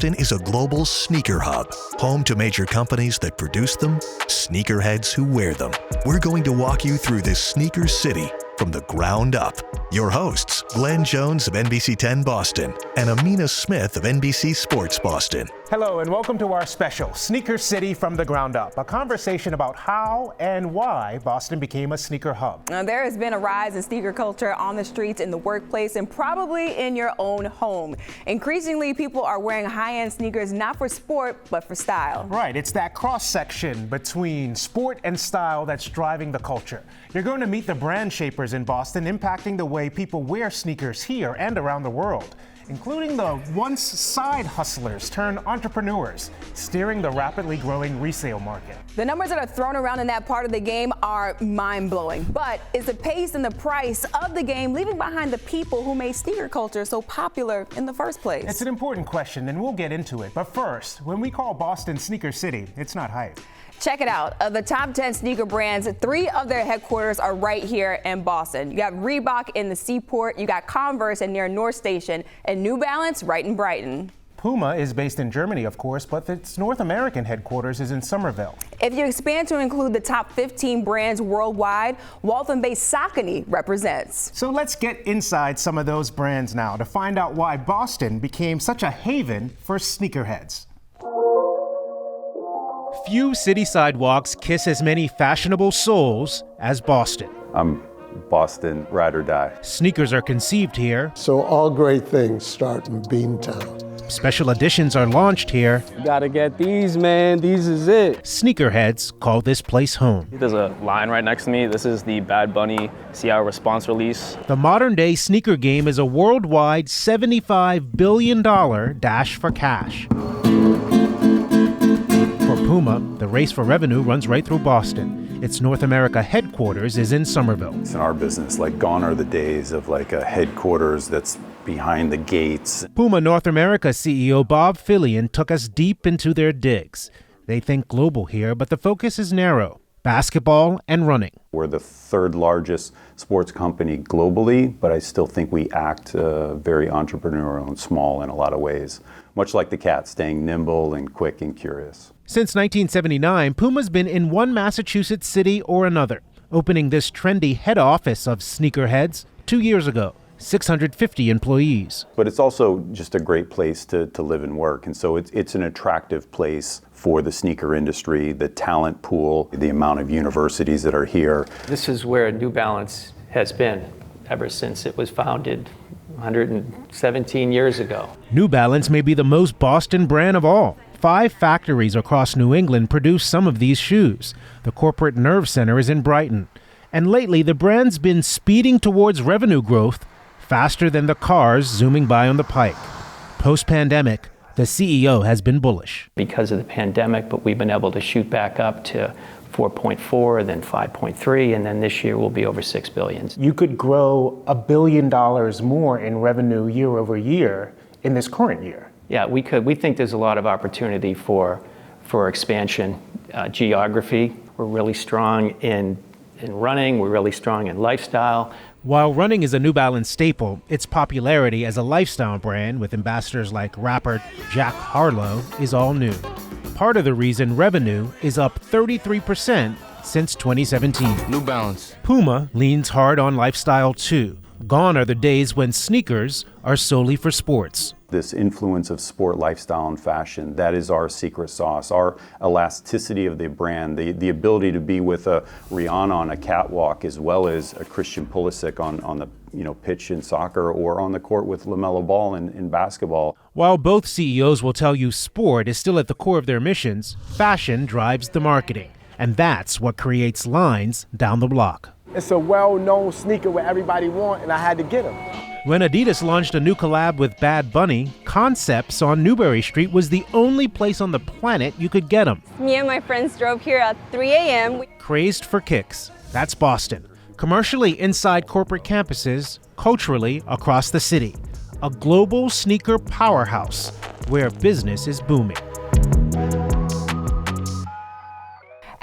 Boston is a global sneaker hub, home to major companies that produce them, sneakerheads who wear them. We're going to walk you through this sneaker city from the ground up. Your hosts, Glenn Jones of NBC 10 Boston and Amina Smith of NBC Sports Boston. Hello and welcome to our special, Sneaker City from the Ground Up, a conversation about how and why Boston became a sneaker hub. Now, there has been a rise in sneaker culture on the streets, in the workplace, and probably in your own home. Increasingly, people are wearing high-end sneakers not for sport, but for style. Right, it's that cross-section between sport and style that's driving the culture. You're going to meet the brand shapers in Boston, impacting the way people wear sneakers here and around the world, including the once side hustlers turned entrepreneurs, steering the rapidly growing resale market. The numbers that are thrown around in that part of the game are mind-blowing. But is the pace and the price of the game leaving behind the people who made sneaker culture so popular in the first place? It's an important question, and we'll get into it. But first, when we call Boston Sneaker City, it's not hype. Check it out. Of the top 10 sneaker brands, 3 of their headquarters are right here in Boston. You got Reebok in the Seaport, you got Converse near North Station, and New Balance right in Brighton. Puma is based in Germany, of course, but its North American headquarters is in Somerville. If you expand to include the top 15 brands worldwide, Waltham-based Saucony represents. So let's get inside some of those brands now to find out why Boston became such a haven for sneakerheads. Few city sidewalks kiss as many fashionable souls as Boston. I'm Boston, ride or die. Sneakers are conceived here. So all great things start in Beantown. Special editions are launched here. You gotta get these, man. These is it. Sneakerheads call this place home. There's a line right next to me. This is the Bad Bunny Seattle Response release. The modern-day sneaker game is a worldwide $75 billion dash for cash. For Puma, the race for revenue runs right through Boston. Its North America headquarters is in Somerville. It's in our business, gone are the days of a headquarters that's behind the gates. Puma North America CEO Bob Fillion took us deep into their digs. They think global here, but the focus is narrow: basketball and running. We're the third largest sports company globally, but I still think we act very entrepreneurial and small in a lot of ways, much like the cat, staying nimble and quick and curious. Since 1979, Puma's been in one Massachusetts city or another, opening this trendy head office of sneakerheads 2 years ago. 650 employees. But it's also just a great place to live and work. And so it's an attractive place for the sneaker industry, the talent pool, the amount of universities that are here. This is where New Balance has been ever since it was founded 117 years ago. New Balance may be the most Boston brand of all. 5 factories across New England produce some of these shoes. The corporate nerve center is in Brighton. And lately, the brand's been speeding towards revenue growth faster than the cars zooming by on the pike. Post-pandemic, the CEO has been bullish. Because of the pandemic, but we've been able to shoot back up to 4.4, then 5.3, and then this year we'll be over $6 billion. You could grow $1 billion more in revenue year over year in this current year. Yeah, we could. We think there's a lot of opportunity for expansion. Geography, we're really strong in running, we're really strong in lifestyle. While running is a New Balance staple, its popularity as a lifestyle brand with ambassadors like rapper Jack Harlow is all new. Part of the reason revenue is up 33% since 2017. New Balance. Puma leans hard on lifestyle too. Gone are the days when sneakers are solely for sports. This influence of sport, lifestyle, and fashion, that is our secret sauce, our elasticity of the brand, the ability to be with a Rihanna on a catwalk as well as a Christian Pulisic on the pitch in soccer or on the court with LaMelo Ball in basketball. While both CEOs will tell you sport is still at the core of their missions, fashion drives the marketing. And that's what creates lines down the block. It's a well-known sneaker where everybody wants, and I had to get them. When Adidas launched a new collab with Bad Bunny, Concepts on Newbury Street was the only place on the planet you could get them. Me and my friends drove here at 3 a.m. Crazed for kicks. That's Boston. Commercially inside corporate campuses, culturally across the city. A global sneaker powerhouse where business is booming.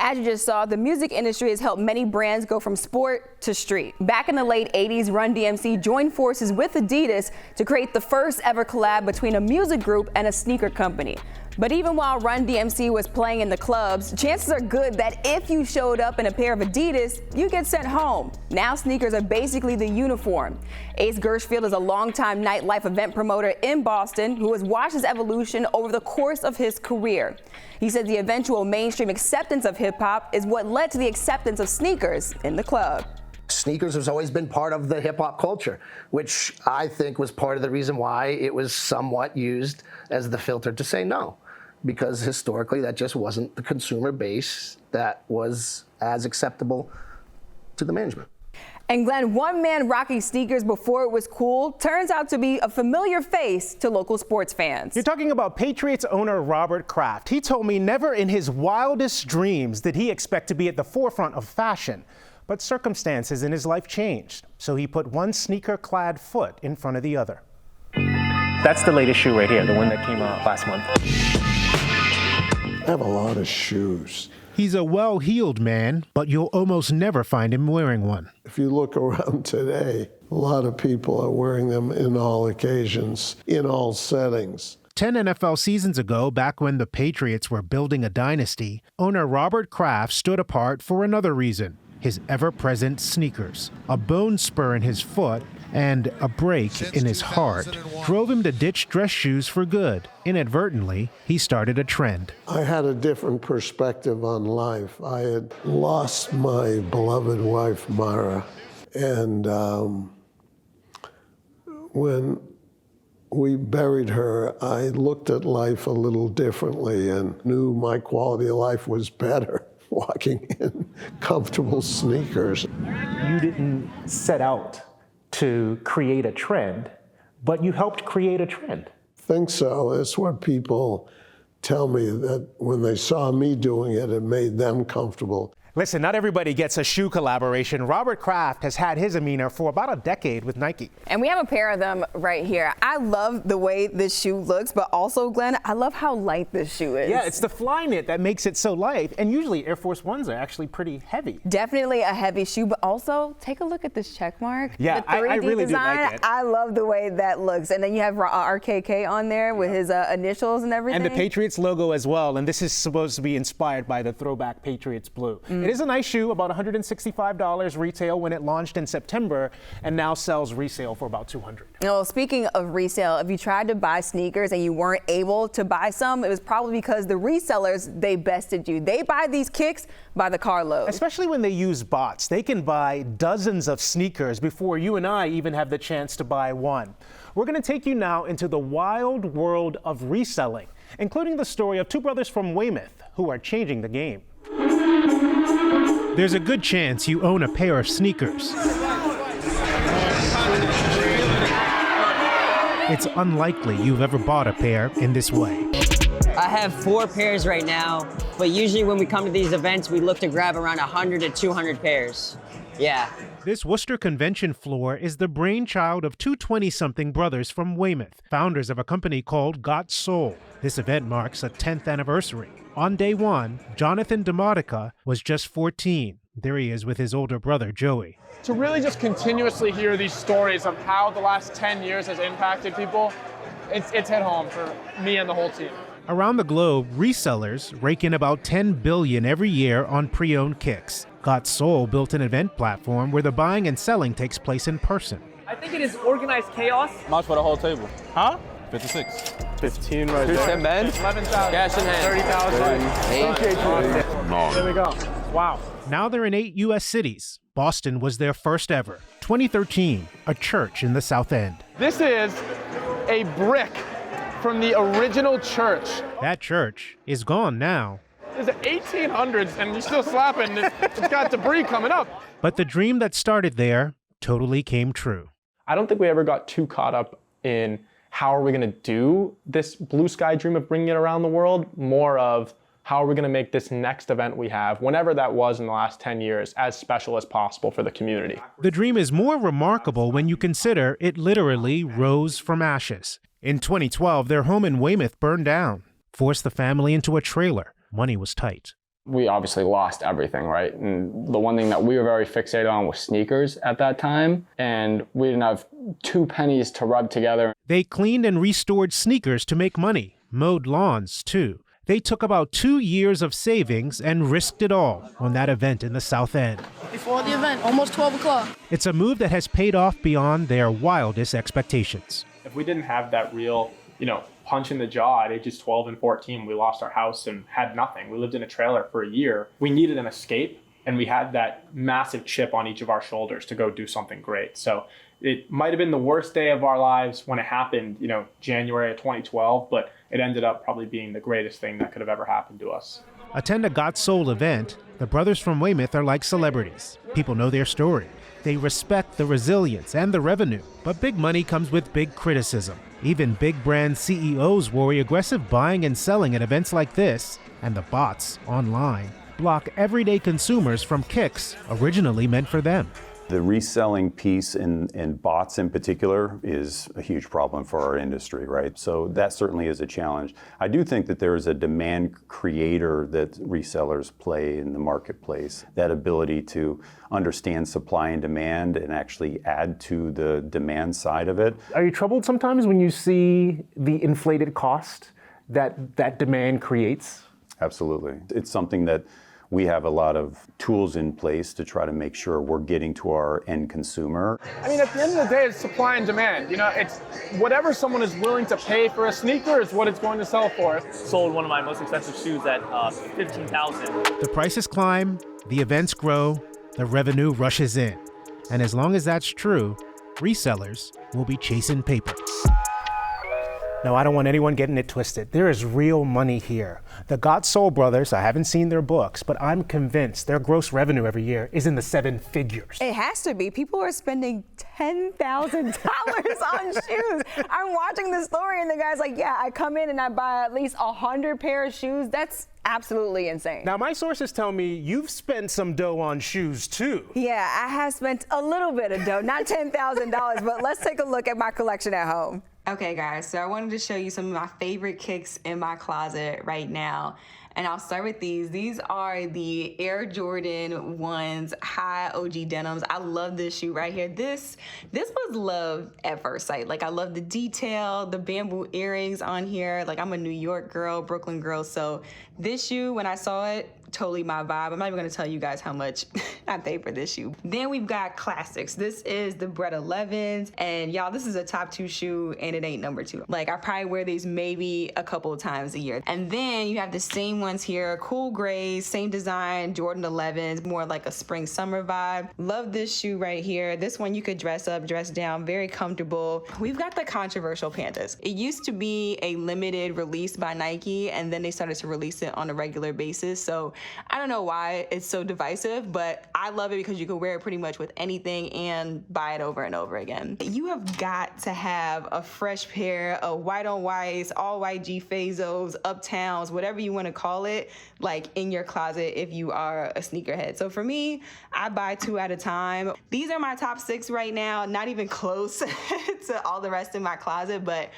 As you just saw, the music industry has helped many brands go from sport to street. Back in the late 80s, Run DMC joined forces with Adidas to create the first ever collab between a music group and a sneaker company. But even while Run DMC was playing in the clubs, chances are good that if you showed up in a pair of Adidas, you get sent home. Now sneakers are basically the uniform. Ace Gershfield is a longtime nightlife event promoter in Boston who has watched his evolution over the course of his career. He said the eventual mainstream acceptance of hip-hop is what led to the acceptance of sneakers in the club. Sneakers has always been part of the hip-hop culture, which I think was part of the reason why it was somewhat used as the filter to say no. Because historically, that just wasn't the consumer base that was as acceptable to the management. And Glenn, one man rocking sneakers before it was cool turns out to be a familiar face to local sports fans. You're talking about Patriots owner Robert Kraft. He told me never in his wildest dreams did he expect to be at the forefront of fashion. But circumstances in his life changed, so he put one sneaker-clad foot in front of the other. That's the latest shoe right here, the one that came out last month. I have a lot of shoes. He's a well-heeled man, but you'll almost never find him wearing one. If you look around today, a lot of people are wearing them in all occasions, in all settings. 10 NFL seasons ago, back when the Patriots were building a dynasty, owner Robert Kraft stood apart for another reason: his ever-present sneakers. A bone spur in his foot and a break in his heart drove him to ditch dress shoes for good. Inadvertently, he started a trend. I had a different perspective on life. I had lost my beloved wife, Mara, and when we buried her, I looked at life a little differently and knew my quality of life was better walking in comfortable sneakers. You didn't set out to create a trend, but you helped create a trend. Think so. It's what people tell me, that when they saw me doing it, it made them comfortable. Listen, not everybody gets a shoe collaboration. Robert Kraft has had his demeanor for about a decade with Nike. And we have a pair of them right here. I love the way this shoe looks, but also, Glenn, I love how light this shoe is. Yeah, it's the Flyknit that makes it so light, and usually Air Force Ones are actually pretty heavy. Definitely a heavy shoe, but also take a look at this check mark. Yeah, the 3D I really design, do like it. I love the way that looks. And then you have RKK on there with his initials and everything. And the Patriots logo as well, and this is supposed to be inspired by the throwback Patriots blue. It is a nice shoe, about $165 retail when it launched in September, and now sells resale for about $200. Well, speaking of resale, if you tried to buy sneakers and you weren't able to buy some, it was probably because the resellers, they bested you. They buy these kicks by the carload. Especially when they use bots. They can buy dozens of sneakers before you and I even have the chance to buy one. We're going to take you now into the wild world of reselling, including the story of two brothers from Weymouth who are changing the game. There's a good chance you own a pair of sneakers. It's unlikely you've ever bought a pair in this way. I have 4 pairs right now, but usually when we come to these events, we look to grab around 100 to 200 pairs. Yeah. This Worcester convention floor is the brainchild of two 20-something brothers from Weymouth, founders of a company called Got Soul. This event marks a 10th anniversary. On day one, Jonathan Demotica was just 14. There he is with his older brother, Joey. To really just continuously hear these stories of how the last 10 years has impacted people, it's hit home for me and the whole team. Around the globe, resellers rake in about $10 billion every year on pre-owned kicks. Got Soul built an event platform where the buying and selling takes place in person. I think it is organized chaos. Much for the whole table. Huh? 56. 15 right there. 10 men. 11,000. Cash in hand. 30,000. There we go. Wow. Now they're in 8 U.S. cities. Boston was their first ever. 2013, a church in the South End. This is a brick from the original church. That church is gone now. It's the 1800s and you're still slapping. It's got debris coming up. But the dream that started there totally came true. I don't think we ever got too caught up in how are we going to do this blue sky dream of bringing it around the world, more of how are we going to make this next event we have, whenever that was in the last 10 years, as special as possible for the community. The dream is more remarkable when you consider it literally rose from ashes. In 2012, their home in Weymouth burned down, forced the family into a trailer. Money was tight. We obviously lost everything, right? And the one thing that we were very fixated on was sneakers at that time, and we didn't have 2 pennies to rub together. They cleaned and restored sneakers to make money, mowed lawns too. They took about 2 years of savings and risked it all on that event in the South End. Before the event, almost 12 o'clock. It's a move that has paid off beyond their wildest expectations. If we didn't have that real, punch in the jaw at ages 12 and 14, we lost our house and had nothing. We lived in a trailer for a year. We needed an escape, and we had that massive chip on each of our shoulders to go do something great. So it might have been the worst day of our lives when it happened, January of 2012, but it ended up probably being the greatest thing that could have ever happened to us. Attend a Got Soul event, the brothers from Weymouth are like celebrities. People know their story. They respect the resilience and the revenue, but big money comes with big criticism. Even big brand CEOs worry aggressive buying and selling at events like this, and the bots online, block everyday consumers from kicks originally meant for them. The reselling piece and bots in particular is a huge problem for our industry, right? So that certainly is a challenge. I do think that there is a demand creator that resellers play in the marketplace, that ability to understand supply and demand and actually add to the demand side of it. Are you troubled sometimes when you see the inflated cost that demand creates? Absolutely. It's something that we have a lot of tools in place to try to make sure we're getting to our end consumer. I mean, at the end of the day, it's supply and demand. It's whatever someone is willing to pay for a sneaker is what it's going to sell for. Sold one of my most expensive shoes at $15,000. The prices climb, the events grow, the revenue rushes in. And as long as that's true, resellers will be chasing paper. No, I don't want anyone getting it twisted. There is real money here. The Got Soul brothers, I haven't seen their books, but I'm convinced their gross revenue every year is in the 7 figures. It has to be. People are spending $10,000 on shoes. I'm watching the story and the guy's like, yeah, I come in and I buy at least 100 pairs of shoes. That's absolutely insane. Now, my sources tell me you've spent some dough on shoes too. Yeah, I have spent a little bit of dough, not $10,000, but let's take a look at my collection at home. Okay guys, so I wanted to show you some of my favorite kicks in my closet right now. And I'll start with these. These are the Air Jordan 1s high OG denims. I love this shoe right here. This was love at first sight. Like, I love the detail, the bamboo earrings on here. Like, I'm a New York girl, Brooklyn girl, so this shoe, when I saw it, totally my vibe. I'm not even gonna tell you guys how much I paid for this shoe. Then we've got classics. This is the Bred 11s, and y'all, this is a top 2 shoe and it ain't number 2. Like, I probably wear these maybe a couple of times a year. And then you have the same ones here, cool grays, same design, Jordan 11s, more like a spring summer vibe. Love this shoe right here. This one you could dress up, dress down, very comfortable. We've got the controversial Pandas. It used to be a limited release by Nike, and then they started to release it on a regular basis. So I don't know why it's so divisive, but I love it because you can wear it pretty much with anything and buy it over and over again. You have got to have a fresh pair of white on whites, all white G Fazos, Uptowns, whatever you want to call it, like in your closet if you are a sneakerhead. So for me, I buy 2 at a time. These are my top 6 right now, not even close to all the rest in my closet, but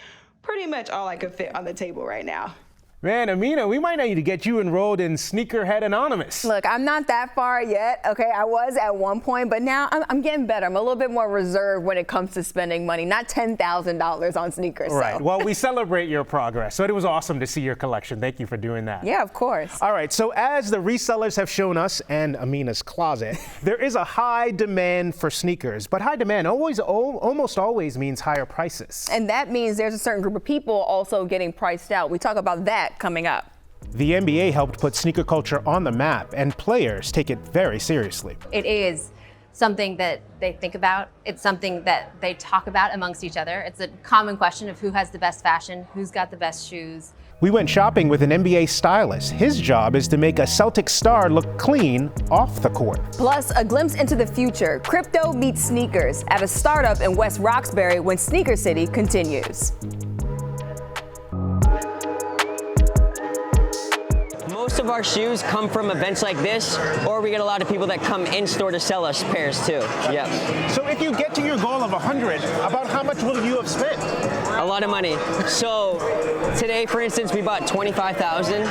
pretty much all I could fit on the table right now. Man, Amina, we might need to get you enrolled in Sneakerhead Anonymous. Look, I'm not that far yet, okay? I was at one point, but now I'm getting better. I'm a little bit more reserved when it comes to spending money, not $10,000 on sneakers. Right, so. well, we celebrate your progress. So it was awesome to see your collection. Thank you for doing that. Yeah, of course. All right, so as the resellers have shown us and Amina's closet, there is a high demand for sneakers, but high demand almost always means higher prices. And that means there's a certain group of people also getting priced out. We talk about that coming up. The NBA helped put sneaker culture on the map, and players take it very seriously. It is something that they think about. It's something that they talk about amongst each other. It's a common question of who has the best fashion, who's got the best shoes. We went shopping with an NBA stylist. His job is to make a Celtics star look clean off the court. Plus, a glimpse into the future. Crypto meets sneakers at a startup in West Roxbury when Sneaker City continues. Most of our shoes come from events like this, or we get a lot of people that come in store to sell us pairs too. Yep. So if you get to your goal of 100, about how much will you have spent? A lot of money. So today, for instance, we bought 25,000.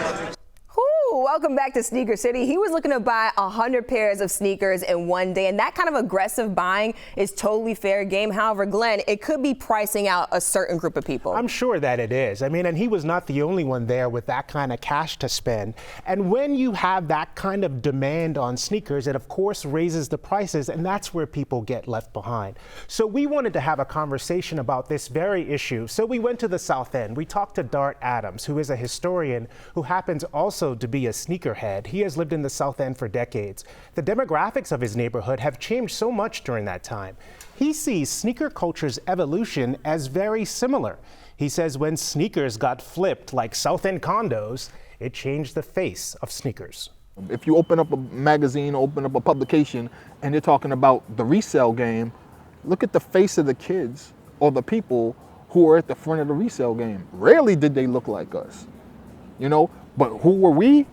Ooh, welcome back to Sneaker City. He was looking to buy 100 pairs of sneakers in one day, and that kind of aggressive buying is totally fair game. However, Glenn, it could be pricing out a certain group of people. I'm sure that it is. I mean, and he was not the only one there with that kind of cash to spend. And when you have that kind of demand on sneakers, it of course raises the prices, and that's where people get left behind. So we wanted to have a conversation about this very issue. So we went to the South End. We talked to Dart Adams, who is a historian who happens also to be a sneakerhead. He has lived in the South End for decades. The demographics of his neighborhood have changed so much during that time. He sees sneaker culture's evolution as very similar. He says when sneakers got flipped like South End condos, it changed the face of sneakers. If you open up a magazine, open up a publication, and you're talking about the resale game, look at the face of the kids or the people who are at the front of the resale game. Rarely did they look like us, But who were we?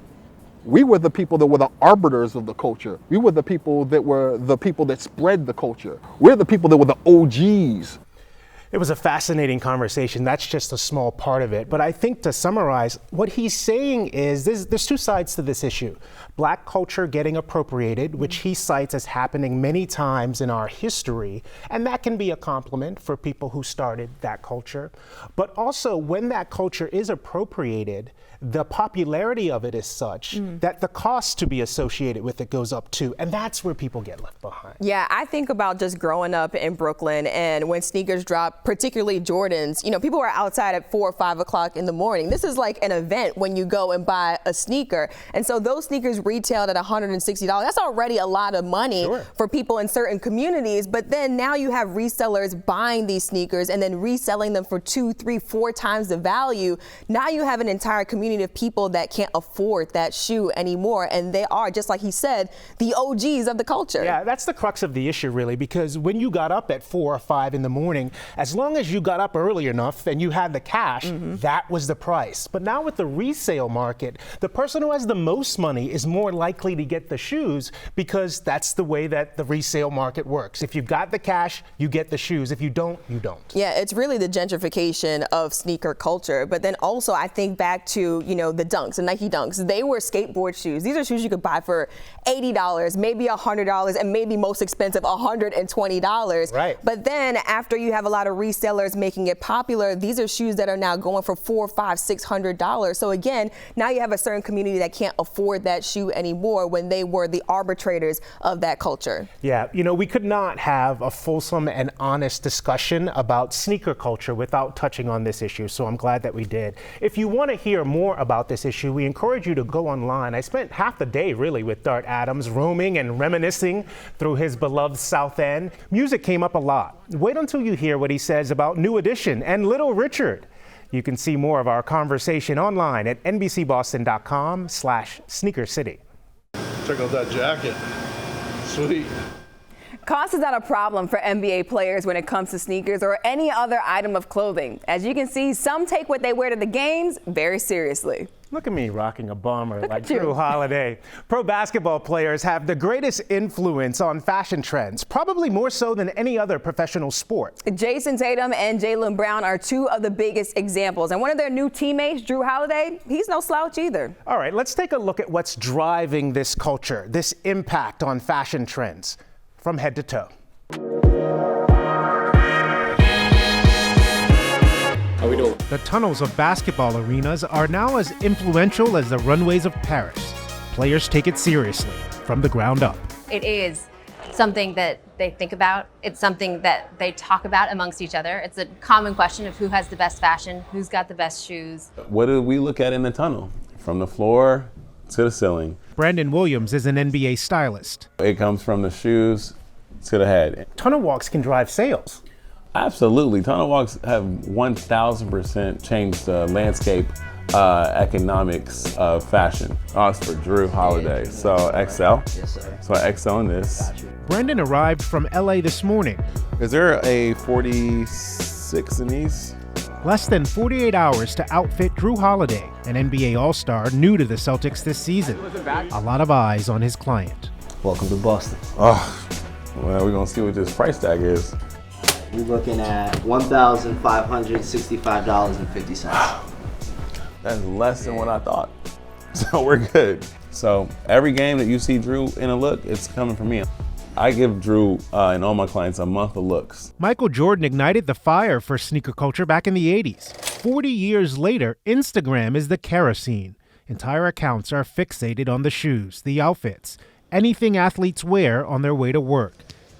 We were the people that were the arbiters of the culture. We were the people that spread the culture. We're the people that were the OGs. It was a fascinating conversation. That's just a small part of it. But I think to summarize, what he's saying is there's two sides to this issue. Black culture getting appropriated, which he cites as happening many times in our history. And that can be a compliment for people who started that culture. But also when that culture is appropriated, the popularity of it is such that the cost to be associated with it goes up too. And that's where people get left behind. Yeah, I think about just growing up in Brooklyn, and when sneakers drop, particularly Jordans, people are outside at 4 or 5 o'clock in the morning. This is like an event when you go and buy a sneaker. And so those sneakers retailed at $160. That's already a lot of money for people in certain communities. But then now you have resellers buying these sneakers and then reselling them for 2, 3, 4 times the value. Now you have an entire community of people that can't afford that shoe anymore, and they are, just like he said, the OGs of the culture. Yeah, that's the crux of the issue, really, because when you got up at 4 or 5 in the morning, as long as you got up early enough and you had the cash, that was the price. But now with the resale market, the person who has the most money is more likely to get the shoes because that's the way that the resale market works. If you've got the cash, you get the shoes. If you don't, you don't. Yeah, it's really the gentrification of sneaker culture. But then also I think back to the Dunks, the Nike Dunks. They were skateboard shoes. These are shoes you could buy for $80, maybe $100, and maybe most expensive $120. Right. But then after you have a lot of resellers making it popular, these are shoes that are now going for $400, $500, $600. So again, now you have a certain community that can't afford that shoe anymore when they were the arbitrators of that culture. Yeah, we could not have a fulsome and honest discussion about sneaker culture without touching on this issue. So I'm glad that we did. If you want to hear more about this issue, we encourage you to go online. I spent half the day really with Dart Adams, roaming and reminiscing through his beloved South End. Music came up a lot. Wait until you hear what he says about New Edition and Little Richard. You can see more of our conversation online at nbcboston.com/sneakercity. Check out that jacket. Sweet. Cost is not a problem for NBA players when it comes to sneakers or any other item of clothing. As you can see, some take what they wear to the games very seriously. Look at me rocking a bomber like Drew Holiday. Pro basketball players have the greatest influence on fashion trends, probably more so than any other professional sport. Jason Tatum and Jaylen Brown are two of the biggest examples. And one of their new teammates, Drew Holiday, he's no slouch either. All right, let's take a look at what's driving this culture, this impact on fashion trends from head to toe. The tunnels of basketball arenas are now as influential as the runways of Paris. Players take it seriously, from the ground up. It is something that they think about. It's something that they talk about amongst each other. It's a common question of who has the best fashion, who's got the best shoes. What do we look at in the tunnel? From the floor to the ceiling. Brandon Williams is an NBA stylist. It comes from the shoes to the head. Tunnel walks can drive sales. Absolutely. Tunnel walks have 1,000% changed the landscape economics of fashion. Oh, it's for Drew Holiday. So XL. Yes, sir. So XL in this. Brandon arrived from LA this morning. Is there a 46 in these? Less than 48 hours to outfit Drew Holiday, an NBA All-Star new to the Celtics this season. A lot of eyes on his client. Welcome to Boston. Oh, well, we're going to see what this price tag is. We're looking at $1,565.50. That's less than what I thought. So we're good. So every game that you see Drew in a look, it's coming from me. I give Drew and all my clients a month of looks. Michael Jordan ignited the fire for sneaker culture back in the 80s. 40 years later, Instagram is the kerosene. Entire accounts are fixated on the shoes, the outfits, anything athletes wear on their way to work,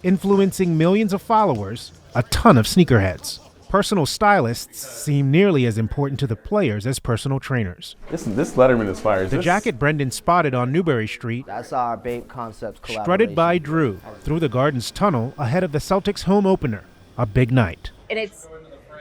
influencing millions of followers, a ton of sneakerheads. Personal stylists seem nearly as important to the players as personal trainers. This Letterman is fire. The jacket Brendan spotted on Newbury Street, That's our Bape Concepts collaboration. strutted by Drew through the Gardens tunnel ahead of the Celtics home opener. A big night. And it's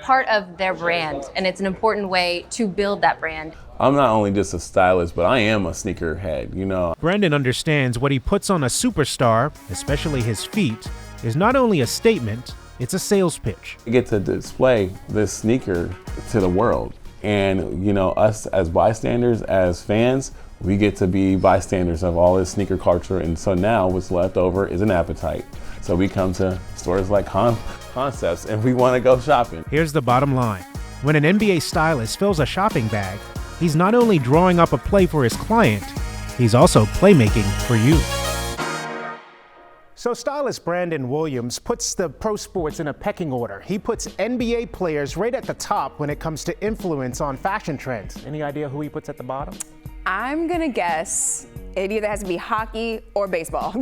part of their brand, and it's an important way to build that brand. I'm not only just a stylist, but I am a sneakerhead, you know. Brendan understands what he puts on a superstar, especially his feet, is not only a statement, it's a sales pitch. I get to display this sneaker to the world. And, you know, us as bystanders, as fans, we get to be bystanders of all this sneaker culture. And so now what's left over is an appetite. So we come to stores like Concepts and we want to go shopping. Here's the bottom line. When an NBA stylist fills a shopping bag, he's not only drawing up a play for his client, he's also playmaking for you. So stylist Brandon Williams puts the pro sports in a pecking order. He puts NBA players right at the top when it comes to influence on fashion trends. Any idea who he puts at the bottom? I'm gonna guess it either has to be hockey or baseball.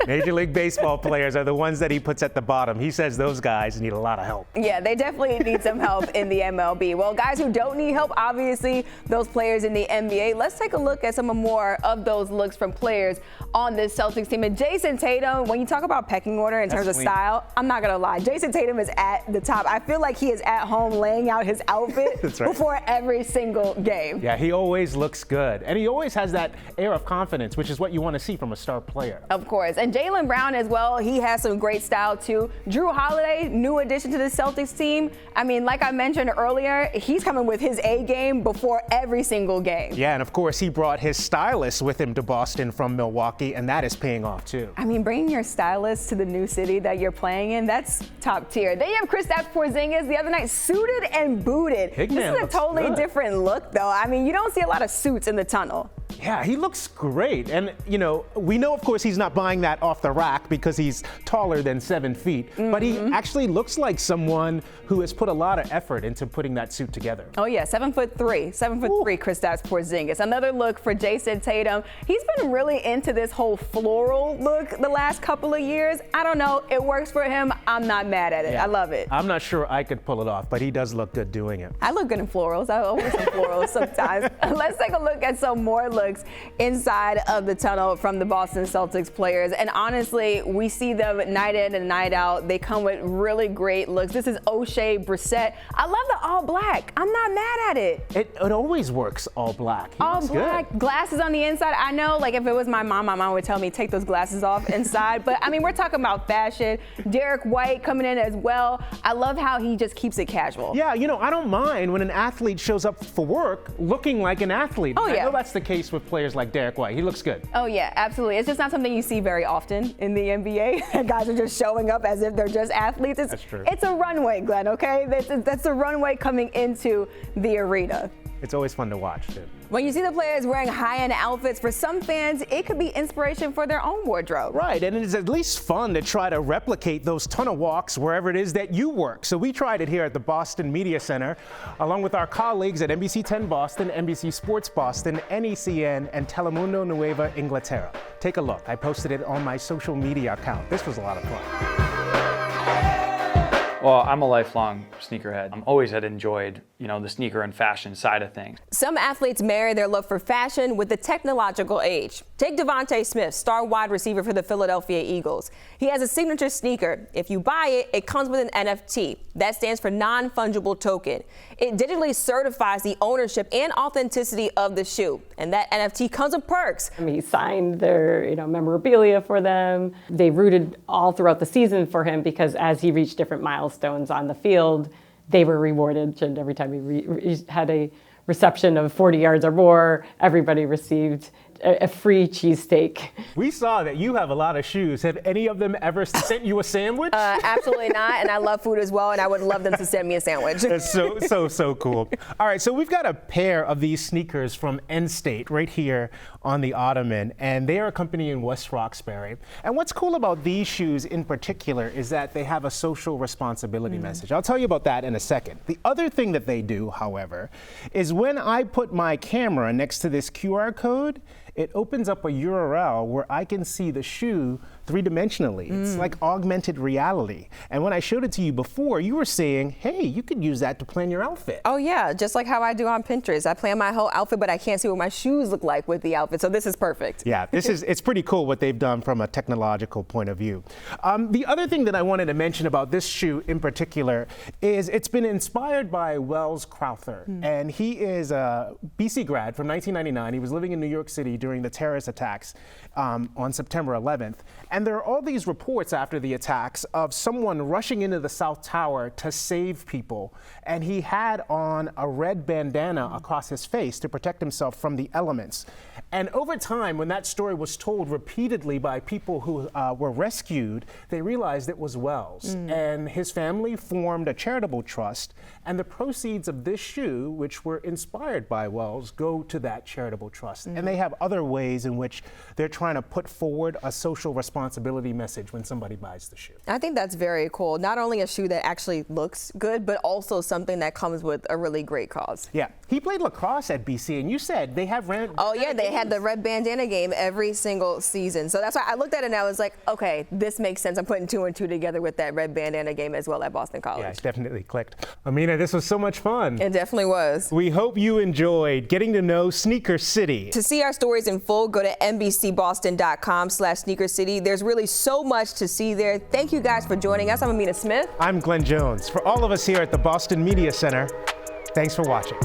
Major League Baseball players are the ones that he puts at the bottom. He says those guys need a lot of help. Yeah, they definitely need some help in the MLB. Well, guys who don't need help, obviously, those players in the NBA. Let's take a look at some more of those looks from players on this Celtics team. And Jason Tatum, when you talk about pecking order in terms of style, I'm not gonna lie, Jason Tatum is at the top. I feel like he is at home laying out his outfit before every single game. Yeah, he always looks good. And he always has that air of confidence, which is what you want to see from a star player. Of course. And Jaylen Brown as well, he has some great style too. Jrue Holiday, new addition to the Celtics team. I mean, like I mentioned earlier, he's coming with his A game before every single game. Yeah, and of course he brought his stylist with him to Boston from Milwaukee, and that is paying off too. I mean, bringing your stylist to the new city that you're playing in, that's top tier. Then you have Kristaps Porzingis the other night, suited and booted. This is a totally different look though. I mean, you don't see a lot of suits in the tunnel. Yeah, he looks great. And, you know, we know, of course, he's not buying that off the rack because he's taller than 7 feet. But he actually looks like someone who has put a lot of effort into putting that suit together. Oh, yeah, 7'3", 7'3", Kristaps Porzingis. Another look for Jason Tatum. He's been really into this whole floral look the last couple of years. I don't know. It works for him. I'm not mad at it. Yeah. I love it. I'm not sure I could pull it off, but he does look good doing it. I look good in florals. I always in florals sometimes. Let's take a look at some more looks inside of the tunnel from the Boston Celtics players. And honestly, we see them night in and night out. They come with really great looks. This is O'Shea Brissett. I love the all black. I'm not mad at it. It always works all black. He all looks black, good. Glasses on the inside. I know, like if it was my mom would tell me take those glasses off inside. But I mean, we're talking about fashion. Derek White coming in as well. I love how he just keeps it casual. Yeah, you know, I don't mind when an athlete shows up for work looking like an athlete. Oh, yeah. I know that's the case with players like Derek White. He looks good. Oh yeah, absolutely. It's just not something you see very often in the NBA. Guys are just showing up as if they're just athletes. That's true. It's a runway, Glenn, okay? That's a runway coming into the arena. It's always fun to watch, too. When you see the players wearing high-end outfits, for some fans, it could be inspiration for their own wardrobe. Right, and it's at least fun to try to replicate those tunnel walks wherever it is that you work. So we tried it here at the Boston Media Center, along with our colleagues at NBC 10 Boston, NBC Sports Boston, NECN, and Telemundo Nueva Inglaterra. Take a look. I posted it on my social media account. This was a lot of fun. Well, I'm a lifelong sneakerhead. I'm always had enjoyed, you know, the sneaker and fashion side of things. Some athletes marry their love for fashion with the technological age. Take Devontae Smith, star wide receiver for the Philadelphia Eagles. He has a signature sneaker. If you buy it, it comes with an NFT. That stands for non-fungible token. It digitally certifies the ownership and authenticity of the shoe. And that NFT comes with perks. He signed their, memorabilia for them. They rooted all throughout the season for him because as he reached different milestones on the field, they were rewarded. And every time he had a reception of 40 yards or more, everybody received a free cheesesteak. We saw that you have a lot of shoes. Have any of them ever sent you a sandwich? Absolutely not, and I love food as well, and I would love them to send me a sandwich. That's so cool. All right, so we've got a pair of these sneakers from End State right here on the ottoman, and they are a company in West Roxbury. And what's cool about these shoes in particular is that they have a social responsibility message. I'll tell you about that in a second. The other thing that they do, however, is when I put my camera next to this QR code, it opens up a URL where I can see the shoe three-dimensionally. It's like augmented reality. And when I showed it to you before, you were saying, hey, you could use that to plan your outfit. Oh yeah, just like how I do on Pinterest. I plan my whole outfit, but I can't see what my shoes look like with the outfit. So this is perfect. Yeah, it's pretty cool what they've done from a technological point of view. The other thing that I wanted to mention about this shoe in particular is it's been inspired by Wells Crowther. And he is a BC grad from 1999. He was living in New York City during the terrorist attacks on September 11th. And there are all these reports after the attacks of someone rushing into the South Tower to save people. And he had on a red bandana across his face to protect himself from the elements. And over time, when that story was told repeatedly by people who were rescued, they realized it was Wells. And his family formed a charitable trust. And the proceeds of this shoe, which were inspired by Wells, go to that charitable trust. And they have other ways in which they're trying to put forward a social responsibility message when somebody buys the shoe. I think that's very cool. Not only a shoe that actually looks good, but also something that comes with a really great cause. Yeah, he played lacrosse at BC, and you said they have Oh yeah, they had the red bandana game every single season. So that's why I looked at it and I was like, okay, this makes sense. I'm putting 2 and 2 together with that red bandana game as well at Boston College. Yeah, it definitely clicked. Amina, this was so much fun. It definitely was. We hope you enjoyed getting to know Sneaker City. To see our stories in full, go to NBCBoston.com/Sneaker City. There's really so much to see there. Thank you guys for joining us. I'm Amina Smith. I'm Glenn Jones. For all of us here at the Boston Media Center, thanks for watching.